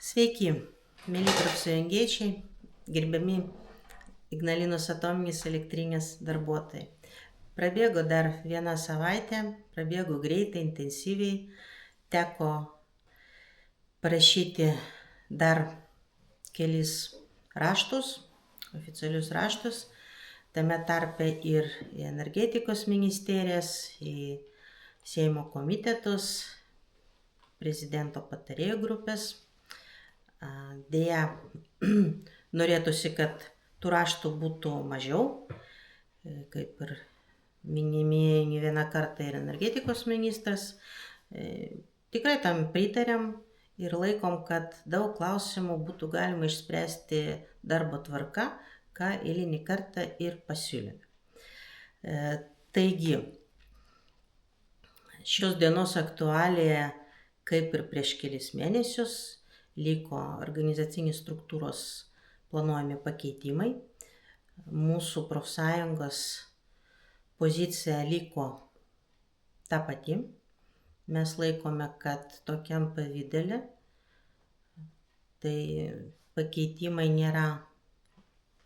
Sveiki, mėly profsąjungiečiai, gerbiami Ignalinos atominės elektrinės darbuotojai. Prabėgo dar vieną savaitę, prabėgo greitai, intensyviai, teko parašyti dar kelis raštus, oficialius raštus, tame tarpe ir į energetikos ministerijas, į Seimo komitetus, prezidento patarėjų grupės. Deja, norėtųsi, kad tų raštų būtų mažiau, kaip ir minimi ne vieną kartą ir energetikos ministras. Tikrai tam pritarėm ir laikom, kad daug klausimų būtų galima išspręsti darbo tvarka, ką eilinį kartą ir pasiūlėme. Taigi, šios dienos aktualija, kaip ir prieš kelis mėnesius, liko organizacinės struktūros planuojami pakeitimai. Mūsų profsąjungos pozicija liko ta pati. Mes laikome, kad tokiam pavidale tai pakeitimai nėra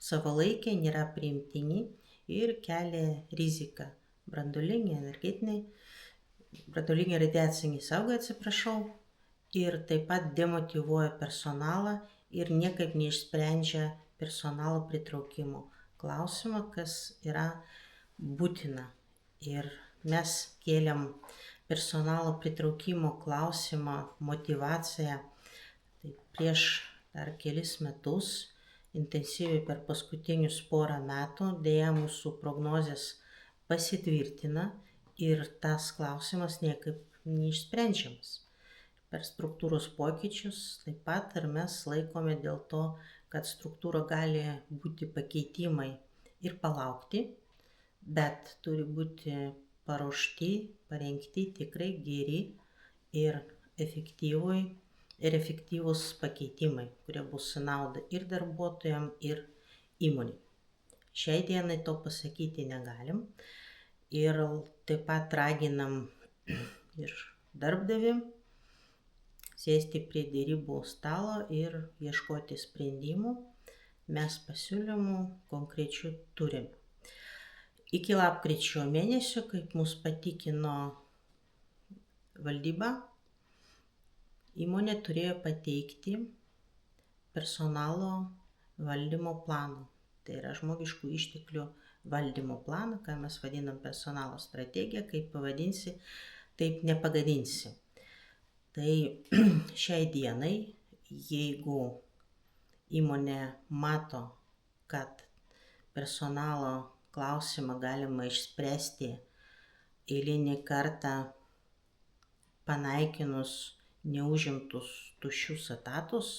savalaikiai, nėra priimtini ir kelia riziką branduolinei radiacinei saugai, ir taip pat demotyvuoja personalą ir niekaip neišsprendžia personalo pritraukimo klausimą, kas yra būtina. Ir mes kėlėm personalo pritraukimo klausimą, motyvaciją tai prieš dar kelis metus, intensyviai per paskutinius porą metų. Deja, mūsų prognozės pasitvirtina ir tas klausimas niekaip neišsprendžiamas. Per struktūros pokyčius taip pat ir mes laikome dėl to, kad struktūra gali būti pakeitimai ir palaukti, bet turi būti parengti tikrai geri ir efektyvūs pakeitimai, kurie bus į naudą ir darbuotojams, ir įmonei. Šiai dienai to pasakyti negalim ir taip pat raginam ir darbdavį sėsti prie derybų stalo ir ieškoti sprendimų. Mes pasiūlymų konkrečių turime. Iki lapkričio mėnesio, kaip mus patikino valdyba, įmonė turėjo pateikti personalo valdymo planą. Tai yra žmogiškų išteklių valdymo planą, ką mes vadinam personalo strategija, kaip pavadinsi, taip nepagadinsi. Tai šiai dienai, jeigu įmonė mato, kad personalo klausimą galima išspręsti eilinį kartą panaikinus neužimtus tuščius etatus,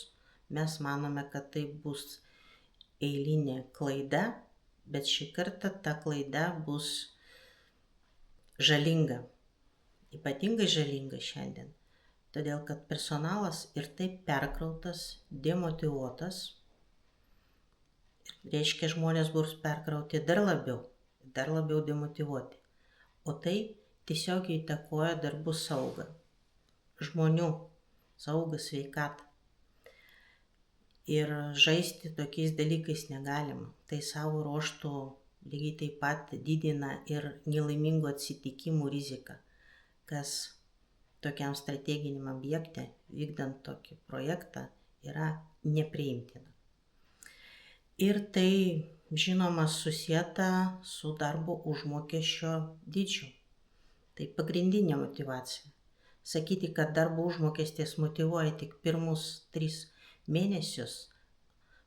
mes manome, kad tai bus eilinė klaida, bet šį kartą ta klaida bus žalinga, ypatingai žalinga šiandien. Todėl, kad personalas ir taip perkrautas, demotyvuotas, reiškia žmonės bus perkrauti dar labiau demotyvuoti. O tai tiesiogiai įtakoja darbų saugą, žmonių saugą, sveikatą. Ir žaisti tokiais dalykais negalima. Tai savo ruožtu lygiai taip pat didina ir nelaimingų atsitikimų riziką, kas tokiam strateginiam objekte, vykdant tokį projektą, yra nepriimtina. Ir tai, žinoma, susieta su darbo užmokesčio dydžiu. Tai pagrindinė motyvacija. Sakyti, kad darbo užmokestis motyvuoja tik pirmus 3 mėnesius,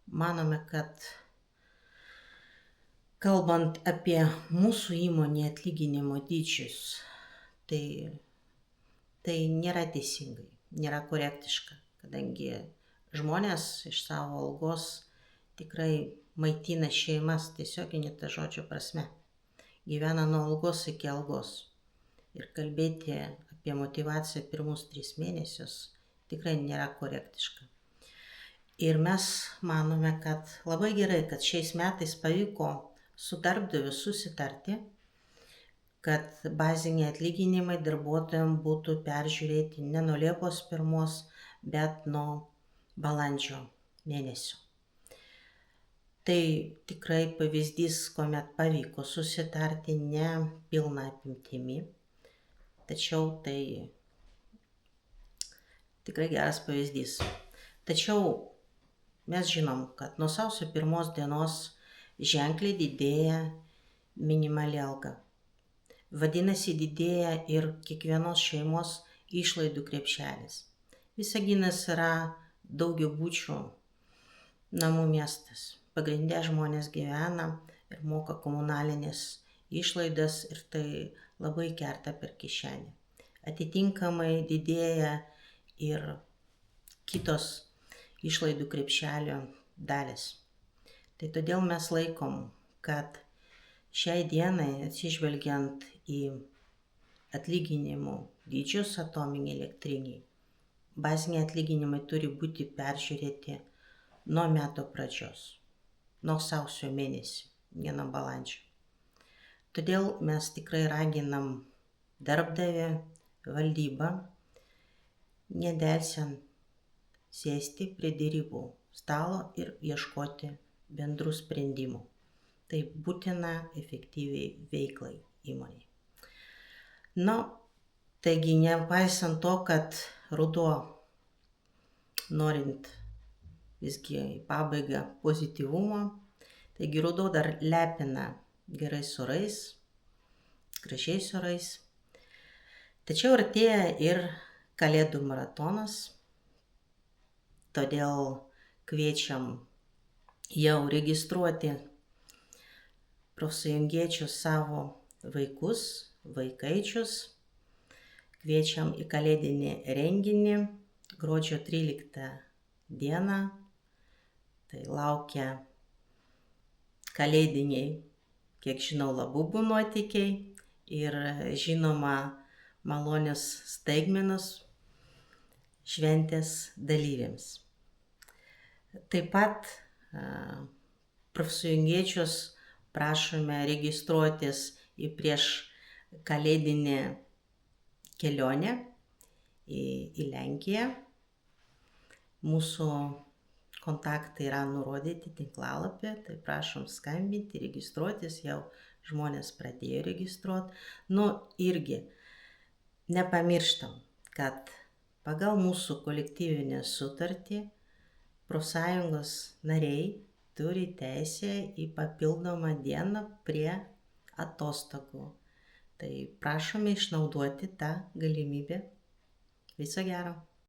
manome, kad kalbant apie mūsų įmonė atlyginimo dydžius, tai nėra teisingai, nėra korektiška, kadangi žmonės iš savo algos tikrai maitina šeimas tiesioginė ta žodžio prasme, gyvena nuo algos iki algos. Ir kalbėti apie motyvaciją pirmus 3 mėnesius tikrai nėra korektiška. Ir mes manome, kad labai gerai, kad šiais metais pavyko su darbdaviu susitarti, kad baziniai atlyginimai darbuotojams būtų peržiūrėti ne nuo Liepos 1, bet nuo balandžio mėnesio. Tai tikrai pavyzdys, kuomet pavyko susitarti ne pilna apimtimi, tačiau tai tikrai geras pavyzdys. Tačiau mes žinom, kad nuo sausio 1 dienos ženkliai didėja minimali alga. Vadinasi, didėja ir kiekvienos šeimos išlaidų krepšelis. Visaginas yra daugiabučių namų miestas. Pagrinde žmonės gyvena ir moka komunalinės išlaidas ir tai labai kerta per kišenę. Atitinkamai didėja ir kitos išlaidų krepšelio dalis. Tai todėl mes laikom, kad šiai dienai, atsižvelgiant į atlyginimų dydžius atominei elektriniai, baziniai atlyginimai turi būti peržiūrėti nuo metų pradžios, nuo sausio mėnesio, ne nuo balandžio. Todėl mes tikrai raginam darbdavį, valdybą, nedelsiant sėsti prie derybų stalo ir ieškoti bendrų sprendimų. Tai būtina efektyviai veiklai įmonei. Taigi, nepaisant to, kad ruduo, norint visgi į pabaigą pozityvumo, taigi ruduo dar lepina gerais orais, gražiais orais. Tačiau artėja ir Kalėdų maratonas, todėl kviečiam jau registruoti profsąjungiečius savo vaikus, vaikaičius. Kviečiam į kalėdinį renginį gruodžio 13 dieną. Tai laukia kalėdiniai, kiek žinau, labubų nuotykiai ir žinoma malonios staigmenos šventės dalyviams. Taip pat profsąjungiečius prašome registruotis į prieš kalėdinę kelionę į Lenkiją. Mūsų kontaktai yra nurodyti tinklalapyje, tai prašom skambinti, registruotis, jau žmonės pradėjo registruoti. Irgi nepamirštam, kad pagal mūsų kolektyvinę sutartį profsąjungos nariai turi teisę į papildomą dieną prie atostogų. Tai prašome išnaudoti tą galimybę. Viso gero.